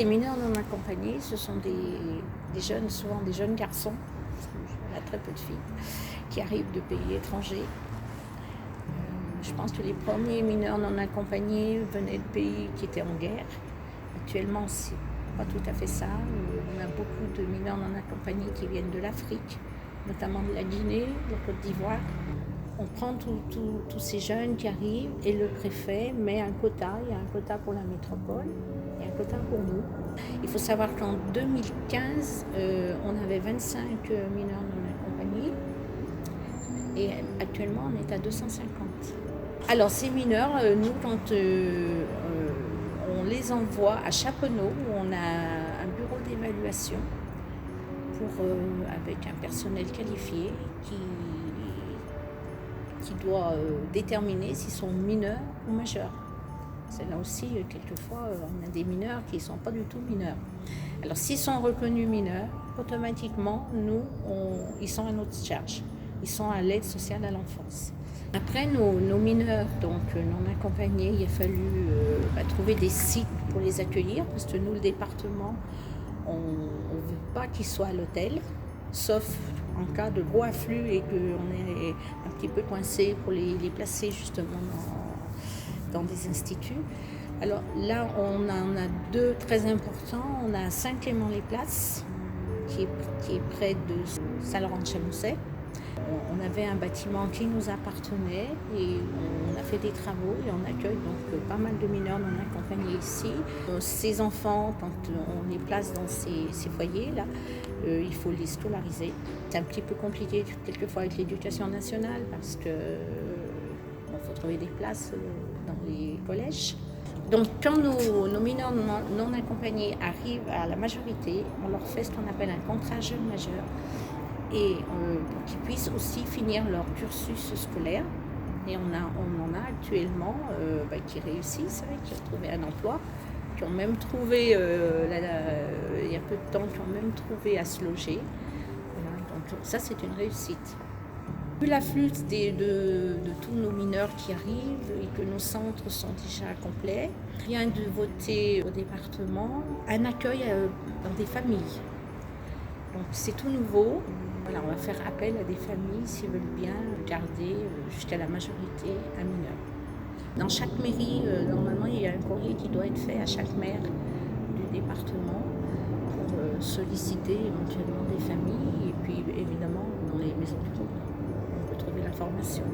les mineurs non accompagnés, ce sont des jeunes, souvent des jeunes garçons, parce qu'il y a très peu de filles, qui arrivent de pays étrangers. Je pense que les premiers mineurs non accompagnés venaient de pays qui étaient en guerre. Actuellement, c'est pas tout à fait ça. On a beaucoup de mineurs non accompagnés qui viennent de l'Afrique, notamment de la Guinée, de la Côte d'Ivoire. On prend tous ces jeunes qui arrivent et le préfet met un quota. Il y a un quota pour la métropole et un quota pour nous. Il faut savoir qu'en 2015, on avait 25 mineurs non accompagnés et actuellement on est à 250. Alors ces mineurs, nous quand on les envoie à Chappeneau où on a un bureau d'évaluation avec un personnel qualifié qui doit déterminer s'ils sont mineurs ou majeurs. C'est là aussi, quelquefois, on a des mineurs qui ne sont pas du tout mineurs. Alors s'ils sont reconnus mineurs, automatiquement, ils sont à notre charge. Ils sont à l'aide sociale à l'enfance. Après, nos mineurs donc non accompagnés, il a fallu trouver des sites pour les accueillir, parce que nous, le département, on ne veut pas qu'ils soient à l'hôtel, sauf en cas de gros afflux et qu'on est un petit peu coincé pour les placer justement dans des instituts. Alors là, on en a deux très importants. On a Saint-Clément-les-Places, qui est près de Saint-Laurent-de-Chamousset. On avait un bâtiment qui nous appartenait et on a fait des travaux et on accueille donc pas mal de mineurs non accompagnés ici. Ces enfants, quand on les place dans ces foyers-là, il faut les scolariser. C'est un petit peu compliqué quelquefois avec l'éducation nationale parce que faut trouver des places dans les collèges. Donc quand nos mineurs non accompagnés arrivent à la majorité, on leur fait ce qu'on appelle un contrat jeune majeur et pour qu'ils puissent aussi finir leur cursus scolaire. Et on en a actuellement qui réussissent, qui ont trouvé un emploi, qui ont même trouvé, il y a peu de temps, qui ont même trouvé à se loger. Voilà, donc ça c'est une réussite. Vu l'afflux de tous nos mineurs qui arrivent et que nos centres sont déjà complets, on vient de voter au département un accueil dans des familles. Donc c'est tout nouveau. Voilà, on va faire appel à des familles s'ils veulent bien garder jusqu'à la majorité un mineur. Dans chaque mairie, normalement, il y a un courrier qui doit être fait à chaque maire du département pour solliciter éventuellement des familles et puis évidemment dans les maisons de couple, on peut trouver l'information.